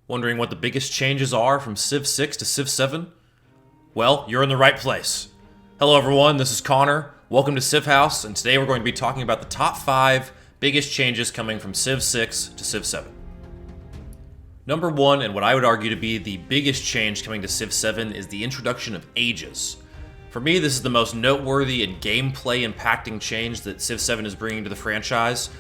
Wondering what the biggest changes are from Civ 6 to Civ 7? Well, you're in the right place. Hello everyone, this is Connor. Welcome to CivHaus, and today we're going to be talking about the top 5 biggest changes coming from Civ 6 to Civ 7. Number 1, and what I would argue to be the biggest change coming to Civ 7, is the introduction of ages. For me, this is the most noteworthy and gameplay impacting change that Civ 7 is bringing to the franchise,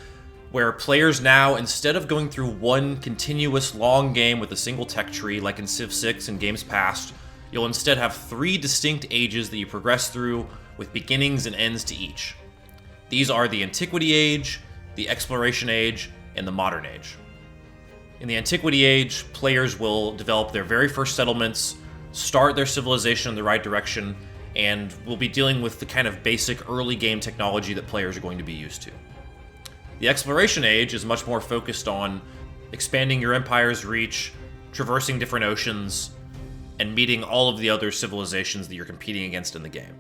where players now, instead of going through one continuous long game with a single tech tree like in Civ 6 and games past, you'll instead have 3 distinct ages that you progress through with beginnings and ends to each. These are the Antiquity Age, the Exploration Age, and the Modern Age. In the Antiquity Age, players will develop their very first settlements, start their civilization in the right direction, and will be dealing with the kind of basic early game technology that players are going to be used to. The Exploration Age is much more focused on expanding your empire's reach, traversing different oceans, and meeting all of the other civilizations that you're competing against in the game.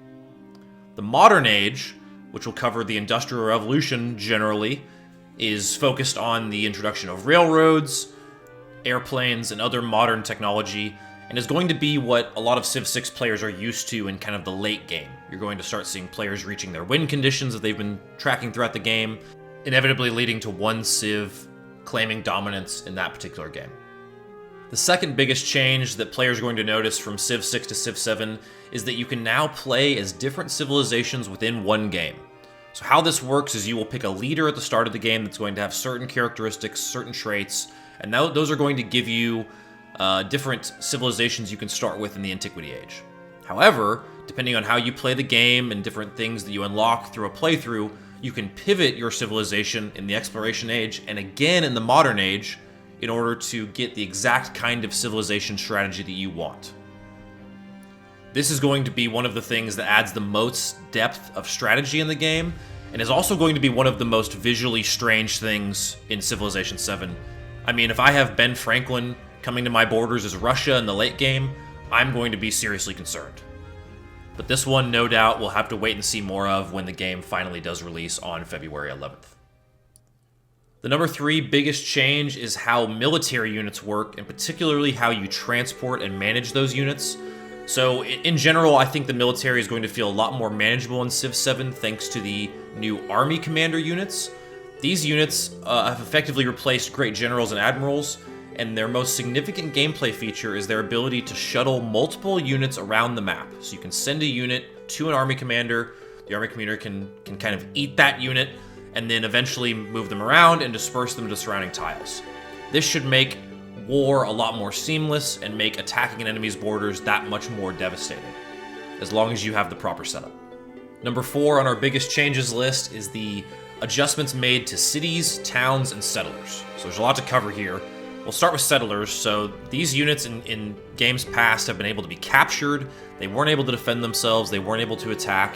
The Modern Age, which will cover the Industrial Revolution generally, is focused on the introduction of railroads, airplanes, and other modern technology, and is going to be what a lot of Civ 6 players are used to in kind of the late game. You're going to start seeing players reaching their win conditions that they've been tracking throughout the game, inevitably leading to one Civ claiming dominance in that particular game. The second biggest change that players are going to notice from Civ 6 to Civ 7 is that you can now play as different civilizations within one game. So how this works is you will pick a leader at the start of the game that's going to have certain characteristics, certain traits, and those are going to give you different civilizations you can start with in the Antiquity Age. However, depending on how you play the game and different things that you unlock through a playthrough, you can pivot your civilization in the Exploration Age and again in the Modern Age in order to get the exact kind of civilization strategy that you want. This is going to be one of the things that adds the most depth of strategy in the game, and is also going to be one of the most visually strange things in Civilization 7. I mean, if I have Ben Franklin coming to my borders as Russia in the late game, I'm going to be seriously concerned. But this one, no doubt, we'll have to wait and see more of when the game finally does release on February 11th. The number 3 biggest change is how military units work, and particularly how you transport and manage those units. So in general, I think the military is going to feel a lot more manageable in Civ 7 thanks to the new Army Commander units. These units have effectively replaced Great Generals and Admirals, and their most significant gameplay feature is their ability to shuttle multiple units around the map. So you can send a unit to an Army Commander, the Army Commander can kind of eat that unit, and then eventually move them around and disperse them to surrounding tiles. This should make war a lot more seamless and make attacking an enemy's borders that much more devastating, as long as you have the proper setup. Number 4 on our biggest changes list is the adjustments made to cities, towns, and settlers. So there's a lot to cover here. We'll start with settlers. So these units in games past have been able to be captured. They weren't able to defend themselves. They weren't able to attack.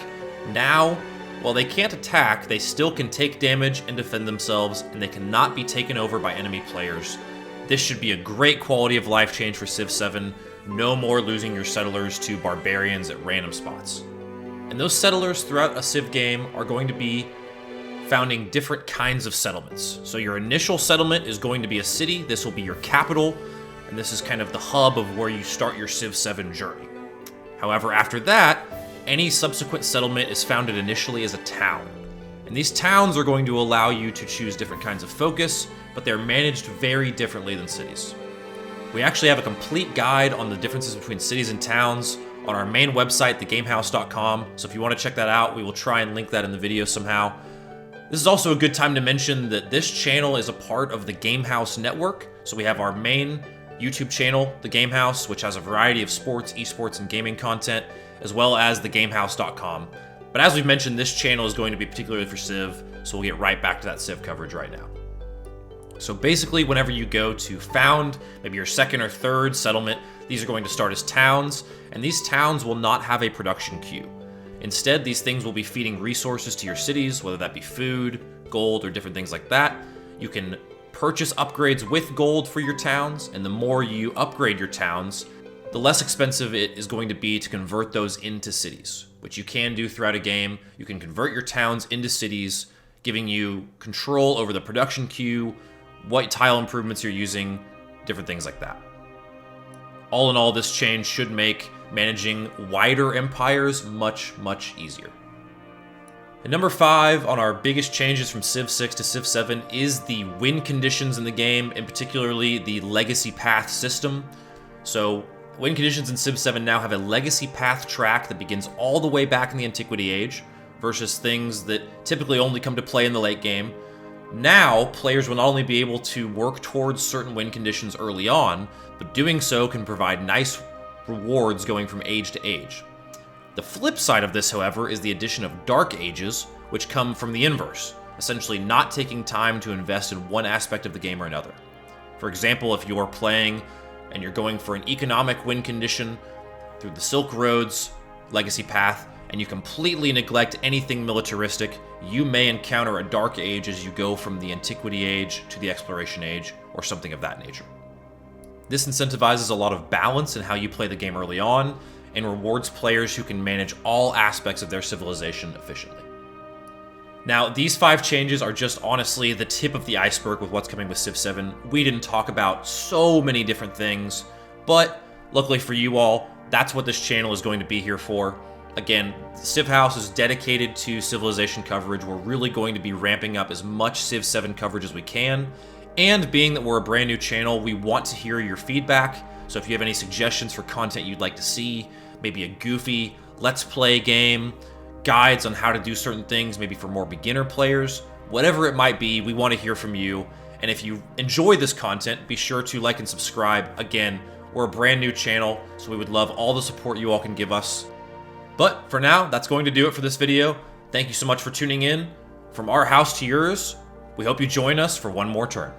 Now, while they can't attack, they still can take damage and defend themselves, and they cannot be taken over by enemy players. This should be a great quality of life change for Civ 7. No more losing your settlers to barbarians at random spots. And those settlers throughout a Civ game are going to be founding different kinds of settlements. So your initial settlement is going to be a city. This will be your capital, and this is kind of the hub of where you start your Civ 7 journey. However, after that, any subsequent settlement is founded initially as a town. And these towns are going to allow you to choose different kinds of focus, but they're managed very differently than cities. We actually have a complete guide on the differences between cities and towns on our main website, thegamehouse.com, so if you want to check that out, we will try and link that in the video somehow. This is also a good time to mention that this channel is a part of the Gamehouse network. So we have our main YouTube channel, The Gamehouse, which has a variety of sports, esports, and gaming content, as well as thegamehouse.com. But as we've mentioned, this channel is going to be particularly for Civ, so we'll get right back to that Civ coverage right now. So basically, whenever you go to found maybe your second or third settlement, these are going to start as towns, and these towns will not have a production queue. Instead, these things will be feeding resources to your cities, whether that be food, gold, or different things like that. You can purchase upgrades with gold for your towns, and the more you upgrade your towns, the less expensive it is going to be to convert those into cities, which you can do throughout a game. You can convert your towns into cities, giving you control over the production queue, what tile improvements you're using, different things like that. All in all, this change should make managing wider empires much, much easier. And number 5 on our biggest changes from Civ 6 to Civ 7 is the win conditions in the game, and particularly the legacy path system. So win conditions in Civ 7 now have a legacy path track that begins all the way back in the Antiquity Age, versus things that typically only come to play in the late game. Now, players will not only be able to work towards certain win conditions early on, but doing so can provide nice rewards going from age to age. The flip side of this, however, is the addition of Dark Ages, which come from the inverse, essentially not taking time to invest in one aspect of the game or another. For example, if you're playing and you're going for an economic win condition through the Silk Roads legacy path, and you completely neglect anything militaristic, you may encounter a Dark Age as you go from the Antiquity Age to the Exploration Age, or something of that nature. This incentivizes a lot of balance in how you play the game early on, and rewards players who can manage all aspects of their civilization efficiently. Now, these 5 changes are just honestly the tip of the iceberg with what's coming with Civ 7. We didn't talk about so many different things, but luckily for you all, that's what this channel is going to be here for. Again, CivHaus is dedicated to civilization coverage. We're really going to be ramping up as much Civ 7 coverage as we can. And being that we're a brand new channel, we want to hear your feedback. So if you have any suggestions for content you'd like to see, maybe a goofy Let's Play game, guides on how to do certain things, maybe for more beginner players, whatever it might be, we want to hear from you. And if you enjoy this content, be sure to like and subscribe. Again, we're a brand new channel, so we would love all the support you all can give us. But for now, that's going to do it for this video. Thank you so much for tuning in. From our house to yours, we hope you join us for one more turn.